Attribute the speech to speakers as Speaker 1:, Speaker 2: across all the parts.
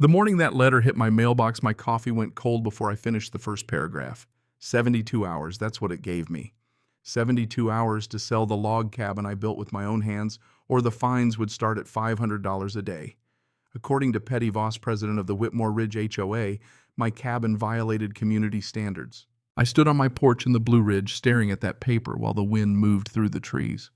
Speaker 1: The morning that letter hit my mailbox, my coffee went cold before I finished the first paragraph. 72 hours, that's what it gave me. 72 hours to sell the log cabin I built with my own hands, or the fines would start at $500 a day. According to Petty Voss, president of the Whitmore Ridge HOA, my cabin violated community standards. I stood on my porch in the Blue Ridge staring at that paper while the wind moved through the trees.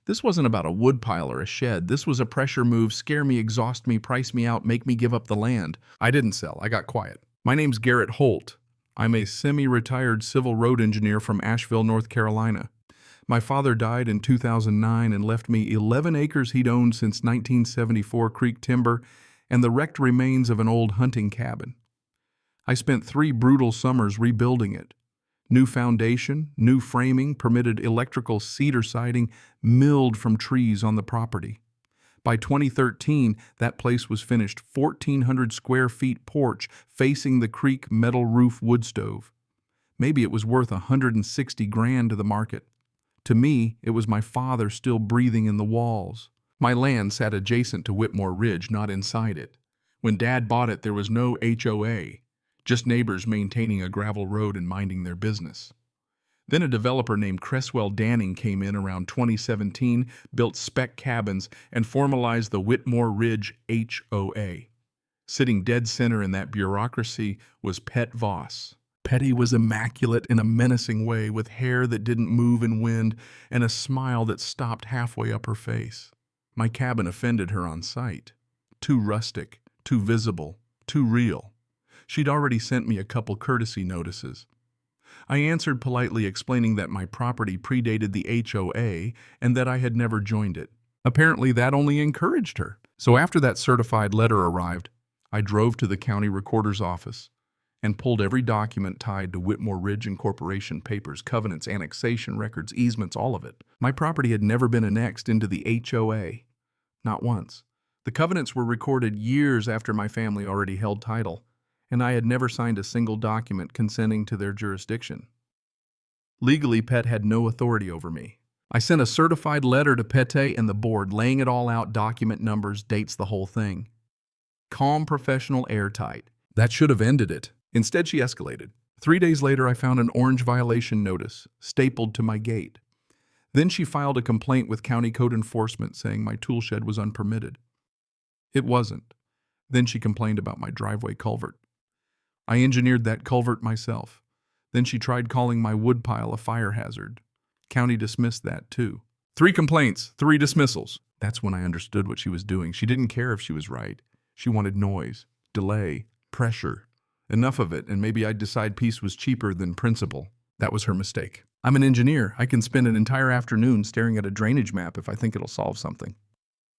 Speaker 1: This wasn't about a woodpile or a shed. This was a pressure move, scare me, exhaust me, price me out, make me give up the land. I didn't sell. I got quiet. My name's Garrett Holt. I'm a semi-retired civil road engineer from Asheville, North Carolina. My father died in 2009 and left me 11 acres he'd owned since 1974 creek timber and the wrecked remains of an old hunting cabin. I spent 3 brutal summers rebuilding it. New foundation, new framing, permitted electrical cedar siding milled from trees on the property. By 2013, that place was finished, 1,400 square feet porch facing the creek, metal roof wood stove. Maybe it was worth $160,000 to the market. To me, it was my father still breathing in the walls. My land sat adjacent to Whitmore Ridge, not inside it. When Dad bought it, there was no HOA. Just neighbors maintaining a gravel road and minding their business. Then a developer named Cresswell Danning came in around 2017, built spec cabins, and formalized the Whitmore Ridge HOA. Sitting dead center in that bureaucracy was Pet Voss. Petty was immaculate in a menacing way, with hair that didn't move in wind and a smile that stopped halfway up her face. My cabin offended her on sight. Too rustic, too visible, too real. She'd already sent me a couple courtesy notices. I answered politely, explaining that my property predated the HOA and that I had never joined it. Apparently that only encouraged her. So after that certified letter arrived, I drove to the county recorder's office and pulled every document tied to Whitmore Ridge Incorporation papers, covenants, annexation records, easements, all of it. My property had never been annexed into the HOA. Not once. The covenants were recorded years after my family already held title, and I had never signed a single document consenting to their jurisdiction. Legally, Pet had no authority over me. I sent a certified letter to Pete and the board, laying it all out, document numbers, dates, the whole thing. Calm, professional, airtight. That should have ended it. Instead, she escalated. 3 days later, I found an orange violation notice stapled to my gate. Then she filed a complaint with county code enforcement saying my tool shed was unpermitted. It wasn't. Then she complained about my driveway culvert. I engineered that culvert myself. Then she tried calling my woodpile a fire hazard. County dismissed that too. 3 complaints, 3 dismissals. That's when I understood what she was doing. She didn't care if she was right. She wanted noise, delay, pressure. Enough of it, and maybe I'd decide peace was cheaper than principle. That was her mistake. I'm an engineer. I can spend an entire afternoon staring at a drainage map if I think it'll solve something.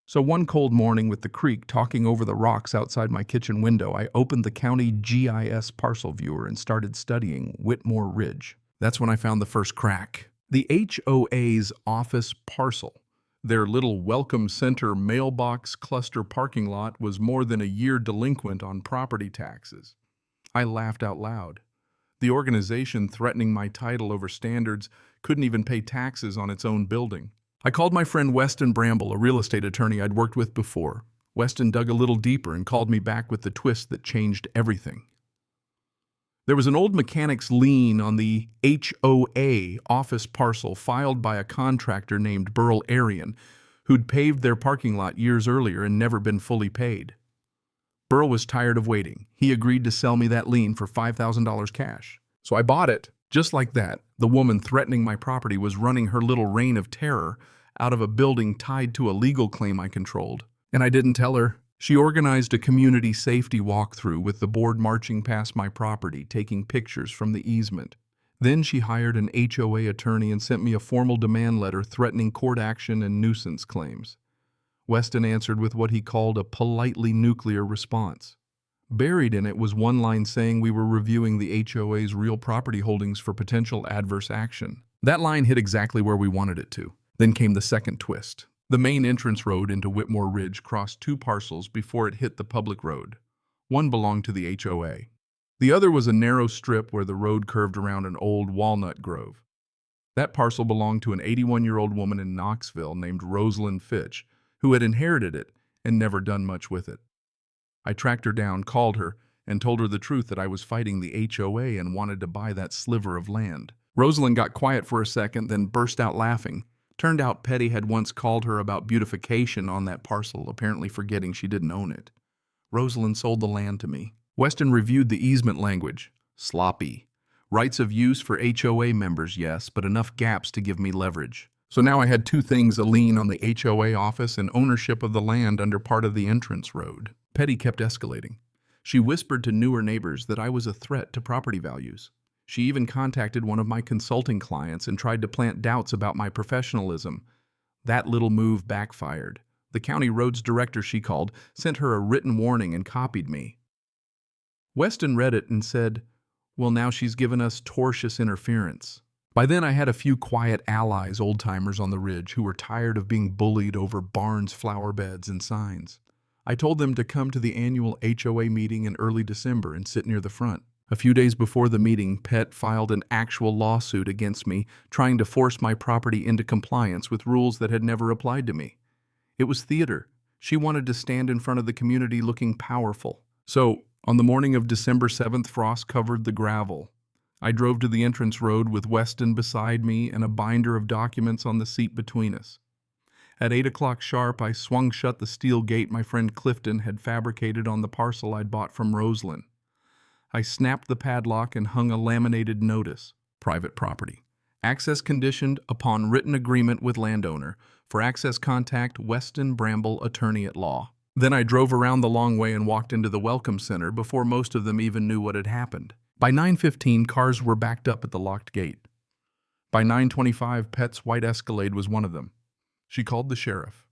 Speaker 1: So one cold morning, with the creek talking over the rocks outside my kitchen window, I opened the county GIS parcel viewer and started studying Whitmore Ridge. That's when I found the first crack. The HOA's office parcel, their little welcome center mailbox cluster parking lot, was more than a year delinquent on property taxes. I laughed out loud. The organization threatening my title over standards couldn't even pay taxes on its own building. I called my friend Weston Bramble, a real estate attorney I'd worked with before. Weston dug a little deeper and called me back with the twist that changed everything. There was an old mechanic's lien on the HOA office parcel filed by a contractor named Burl Arian, who'd paved their parking lot years earlier and never been fully paid. Burl was tired of waiting. He agreed to sell me that lien for $5,000 cash. So I bought it. Just like that, the woman threatening my property was running her little reign of terror out of a building tied to a legal claim I controlled. And I didn't tell her. She organized a community safety walkthrough with the board marching past my property, taking pictures from the easement. Then she hired an HOA attorney and sent me a formal demand letter threatening court action and nuisance claims. Weston answered with what he called a politely nuclear response. Buried in it was one line saying we were reviewing the HOA's real property holdings for potential adverse action. That line hit exactly where we wanted it to. Then came the second twist. The main entrance road into Whitmore Ridge crossed 2 parcels before it hit the public road. One belonged to the HOA. The other was a narrow strip where the road curved around an old walnut grove. That parcel belonged to an 81-year-old woman in Knoxville named Rosalind Fitch, who had inherited it and never done much with it. I tracked her down, called her, and told her the truth that I was fighting the HOA and wanted to buy that sliver of land. Rosalind got quiet for a second, then burst out laughing. Turned out Petty had once called her about beautification on that parcel, apparently forgetting she didn't own it. Rosalind sold the land to me. Weston reviewed the easement language. Sloppy. Rights of use for HOA members, yes, but enough gaps to give me leverage. So now I had two things: a lien on the HOA office and ownership of the land under part of the entrance road. Petty kept escalating. She whispered to newer neighbors that I was a threat to property values. She even contacted one of my consulting clients and tried to plant doubts about my professionalism. That little move backfired. The county roads director, she called, sent her a written warning and copied me. Weston read it and said, "Well, now she's given us tortious interference." By then I had a few quiet allies, old-timers on the ridge, who were tired of being bullied over barns, flower beds, and signs. I told them to come to the annual HOA meeting in early December and sit near the front. A few days before the meeting, Pet filed an actual lawsuit against me, trying to force my property into compliance with rules that had never applied to me. It was theater. She wanted to stand in front of the community looking powerful. So, on the morning of December 7th, frost covered the gravel. I drove to the entrance road with Weston beside me and a binder of documents on the seat between us. At 8 o'clock sharp, I swung shut the steel gate my friend Clifton had fabricated on the parcel I'd bought from Rosalind. I snapped the padlock and hung a laminated notice. Private property. Access conditioned upon written agreement with landowner. For access, contact Weston Bramble, attorney at law. Then I drove around the long way and walked into the welcome center before most of them even knew what had happened. By 9:15, cars were backed up at the locked gate. By 9:25, Pet's white Escalade was one of them. She called the sheriff.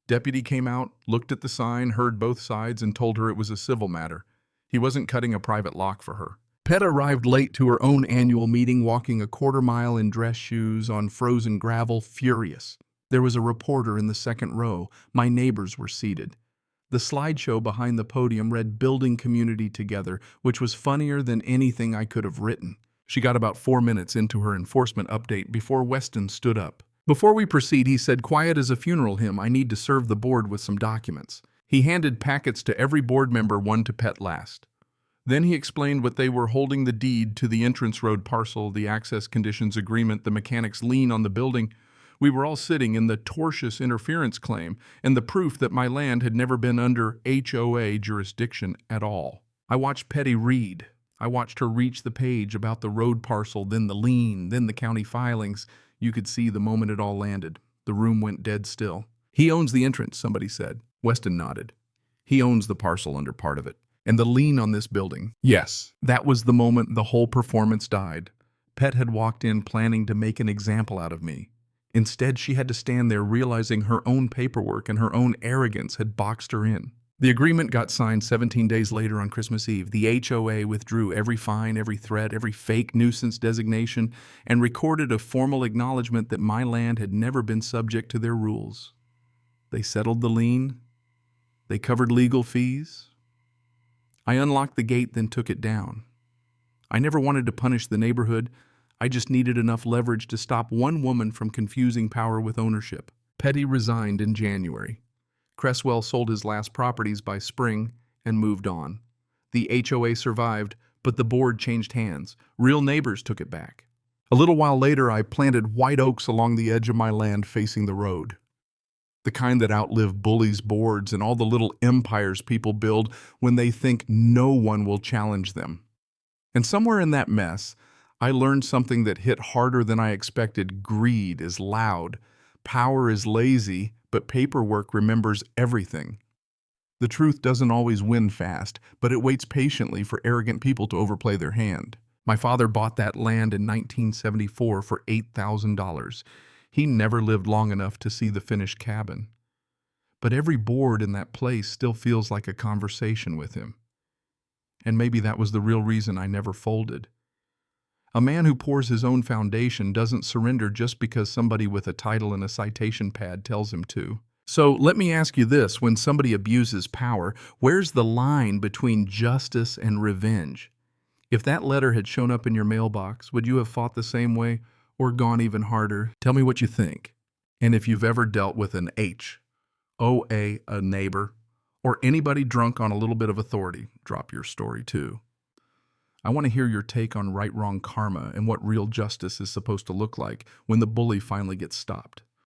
Speaker 1: Deputy came out, looked at the sign, heard both sides, and told her it was a civil matter. He wasn't cutting a private lock for her. Pet arrived late to her own annual meeting, walking a quarter-mile in dress shoes on frozen gravel, furious. There was a reporter in the second row. My neighbors were seated. The slideshow behind the podium read "Building Community Together," which was funnier than anything I could have written. She got about 4 minutes into her enforcement update before Weston stood up. Before we proceed, he said, quiet as a funeral hymn, I need to serve the board with some documents. He handed packets to every board member, one to Pet last. Then he explained what they were: holding the deed to the entrance road parcel, the access conditions agreement, the mechanic's lien on the building. We were all sitting in the tortious interference claim and the proof that my land had never been under HOA jurisdiction at all. I watched Petty read. I watched her reach the page about the road parcel, then the lien, then the county filings. You could see the moment it all landed. The room went dead still. He owns the entrance, somebody said. Weston nodded. He owns the parcel under part of it. And the lien on this building. Yes. That was the moment the whole performance died. Pet had walked in planning to make an example out of me. Instead, she had to stand there realizing her own paperwork and her own arrogance had boxed her in. The agreement got signed 17 days later on Christmas Eve. The HOA withdrew every fine, every threat, every fake nuisance designation, and recorded a formal acknowledgement that my land had never been subject to their rules. They settled the lien. They covered legal fees. I unlocked the gate, then took it down. I never wanted to punish the neighborhood. I just needed enough leverage to stop one woman from confusing power with ownership. Petty resigned in January. Cresswell sold his last properties by spring and moved on. The HOA survived, but the board changed hands. Real neighbors took it back. A little while later, I planted white oaks along the edge of my land facing the road. The kind that outlive bullies' boards and all the little empires people build when they think no one will challenge them. And somewhere in that mess, I learned something that hit harder than I expected. Greed is loud. Power is lazy, but paperwork remembers everything. The truth doesn't always win fast, but it waits patiently for arrogant people to overplay their hand. My father bought that land in 1974 for $8,000. He never lived long enough to see the finished cabin. But every board in that place still feels like a conversation with him. And maybe that was the real reason I never folded. A man who pours his own foundation doesn't surrender just because somebody with a title and a citation pad tells him to. So let me ask you this: when somebody abuses power, where's the line between justice and revenge? If that letter had shown up in your mailbox, would you have fought the same way or gone even harder? Tell me what you think. And if you've ever dealt with an HOA, a neighbor, Or anybody drunk on a little bit of authority, drop your story too. I want to hear your take on right-wrong karma and what real justice is supposed to look like when the bully finally gets stopped.